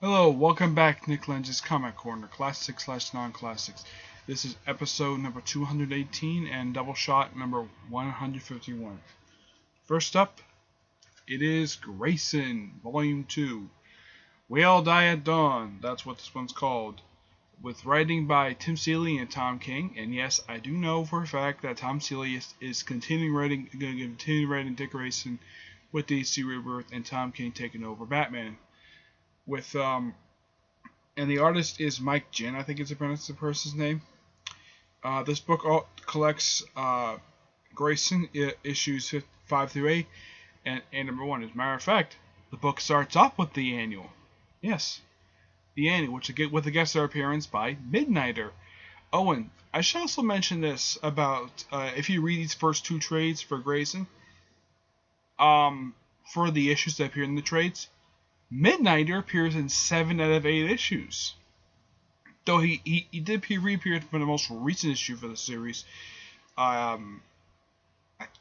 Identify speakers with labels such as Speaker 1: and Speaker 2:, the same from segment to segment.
Speaker 1: Hello, welcome back to Nick Lenz's Comic Corner, Classics slash Non-Classics. This is episode number 218 and Doubleshot number 151. First up, it is Grayson, Volume 2. We All Die at Dawn, that's what this one's called. With writing by Tim Seeley and Tom King, and yes, I do know for a fact that Tom Seeley is continuing writing Dick Grayson with DC Rebirth and Tom King taking over Batman. With and the artist is Mike Jin, I think is the person's name. This book collects Grayson issues 5 through 8 and number 1. As a matter of fact, the book starts off with the annual. Yes, the annual, with a guest star appearance by Midnighter. Oh, and I should also mention this about if you read these first two trades for Grayson, for the issues that appear in the trades, Midnighter appears in 7 out of 8 issues. Though he did reappear for the most recent issue for the series. I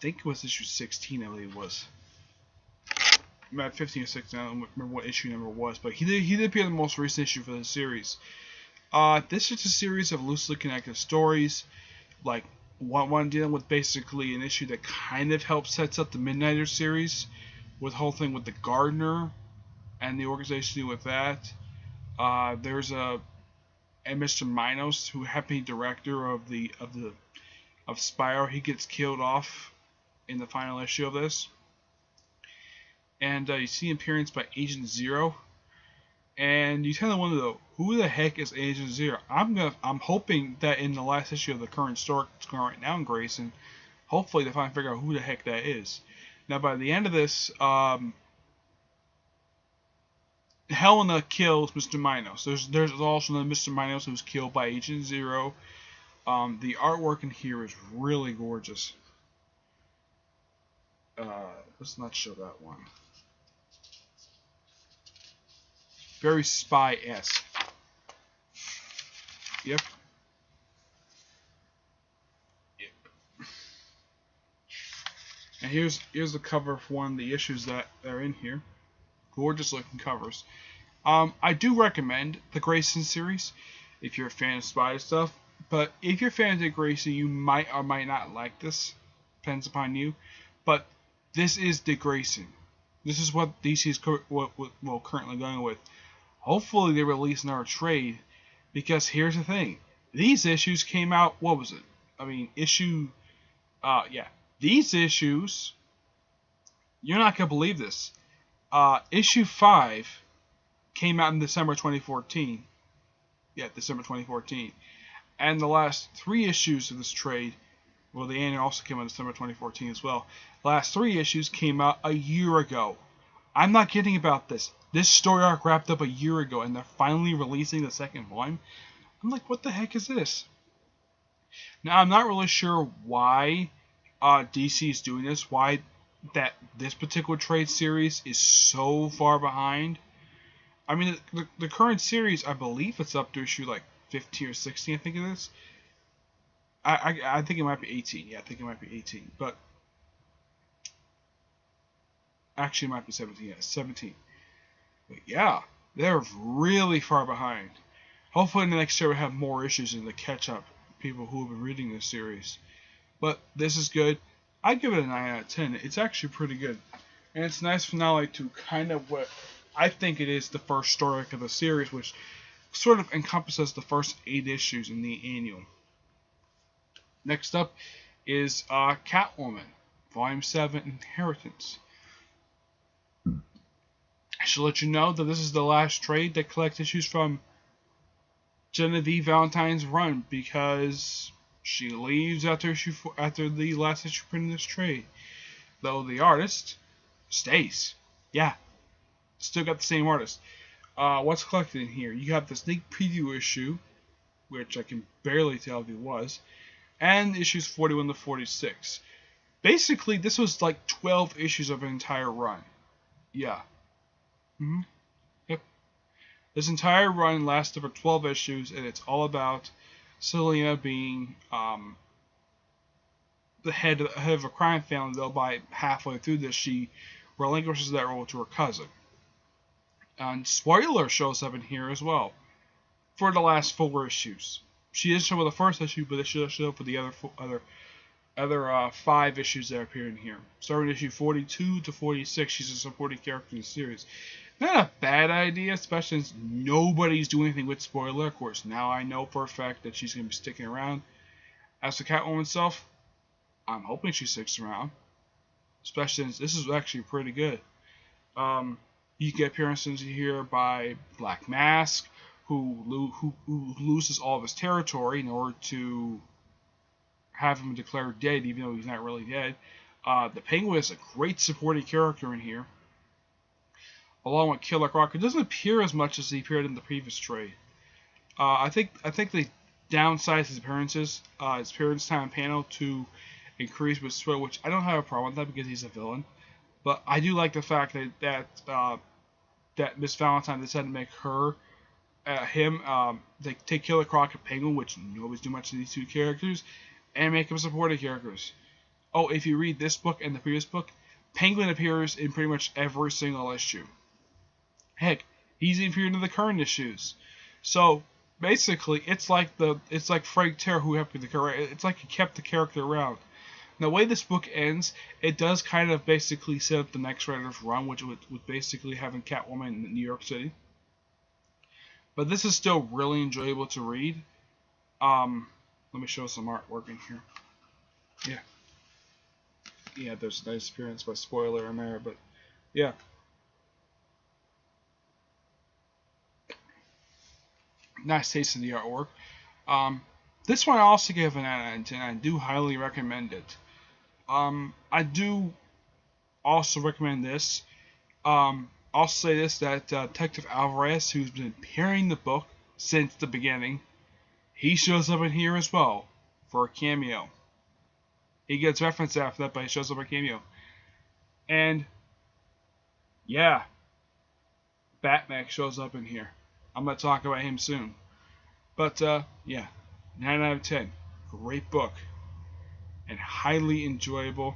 Speaker 1: think it was issue 16, I believe it was. About 15 or 16, I don't remember what issue number it was, but he did appear in the most recent issue for the series. This is a series of loosely connected stories, like one dealing with basically an issue that kind of helps sets up the Midnighter series, with the whole thing with the Gardener and the organization with that. There's Mr. Minos, who happened to be director of Spyro. He gets killed off in the final issue of this. And you see an appearance by Agent Zero. And you kind of wonder though, who the heck is Agent Zero? I'm hoping that in the last issue of the current story that's going on right now in Grayson, hopefully they finally figure out who the heck that is. Now by the end of this, Helena kills Mr. Minos. There's also another Mr. Minos who's killed by Agent Zero. The artwork in here is really gorgeous. Let's not show that one. Very spy-esque. Yep. And here's the cover for one of the issues that are in here. Gorgeous looking covers. I do recommend the Grayson series if you're a fan of spy stuff. But if you're a fan of Dick Grayson, you might or might not like this. Depends upon you. But this is Dick Grayson. This is what DC is currently going with. Hopefully they release another trade, because here's the thing: these issues came out. What was it? I mean, these issues. You're not gonna believe this. Issue 5 came out in December 2014. Yeah, December 2014. And the last 3 issues of this trade, well, the annual also came out in December 2014 as well. The last 3 issues came out a year ago. I'm not kidding about this. This story arc wrapped up a year ago, and they're finally releasing the second volume. I'm like, what the heck is this? Now, I'm not really sure why DC is doing this. Why that this particular trade series is so far behind. I mean, the current series, I believe it's up to issue like 15 or 16, I think it is. I think it might be 18. Yeah, I think it might be 18. But actually, it might be 17. Yeah, 17. But yeah, they're really far behind. Hopefully, in the next year we'll have more issues in the catch up people who have been reading this series. But this is good. I give it a 9 out of 10. It's actually pretty good. And it's a nice finale to kind of what I think it is the first story arc of the series, which sort of encompasses the first 8 issues in the annual. Next up is Catwoman, Volume 7, Inheritance. I should let you know that this is the last trade that collects issues from Genevieve Valentine's run, because she leaves after the last issue printed in this trade. Though the artist stays. Yeah. Still got the same artist. What's collected in here? You have the sneak preview issue, which I can barely tell if it was, and issues 41 to 46. Basically, this was like 12 issues of an entire run. Yeah. Yep. This entire run lasted for 12 issues, and it's all about Selena being the head of a crime family, though by halfway through this she relinquishes that role to her cousin. And Spoiler shows up in here as well for the last 4 issues. She didn't show up in the first issue, but she'll show up for the other 5 issues that appear in here. Starting issue 42 to 46, she's a supporting character in the series. Not a bad idea, especially since nobody's doing anything with Spoiler. Of course, now I know for a fact that she's going to be sticking around. As for Catwoman herself, I'm hoping she sticks around. Especially since this is actually pretty good. You get appearances here by Black Mask, who loses all of his territory in order to have him declared dead, even though he's not really dead. The Penguin is a great supporting character in here, along with Killer Croc. It doesn't appear as much as he appeared in the previous trade. I think they downsized his appearances, his appearance time panel to increase with Swill, which I don't have a problem with that because he's a villain. But I do like the fact that Miss Valentine decided to make they take Killer Croc and Penguin, which nobody's doing much to these 2 characters, and make them supporting characters. Oh, if you read this book and the previous book, Penguin appears in pretty much every single issue. Heck, he's appeared in the current issues. So basically, it's like Frank Terra who helped with the character. It's like he kept the character around. Now, the way this book ends, it does kind of basically set up the next writer's run, which would basically having Catwoman in New York City. But this is still really enjoyable to read. Let me show some artwork in here. Yeah, there's a nice appearance by Spoiler in there, but yeah. Nice taste in the artwork. This one I also give an 9 out of 10. I do highly recommend it. I do also recommend this. I'll say this, that Detective Alvarez, who's been appearing in the book since the beginning, he shows up in here as well for a cameo. He gets referenced after that, but he shows up in a cameo. And yeah, Batman shows up in here. I'm going to talk about him soon. But yeah, 9 out of 10. Great book. And highly enjoyable.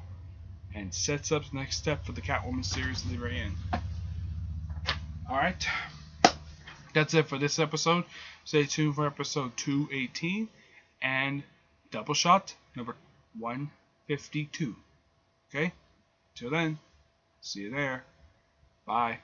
Speaker 1: And sets up the next step for the Catwoman series at the very end. Alright. That's it for this episode. Stay tuned for episode 218. And Doubleshot number 152. Okay? Till then, see you there. Bye.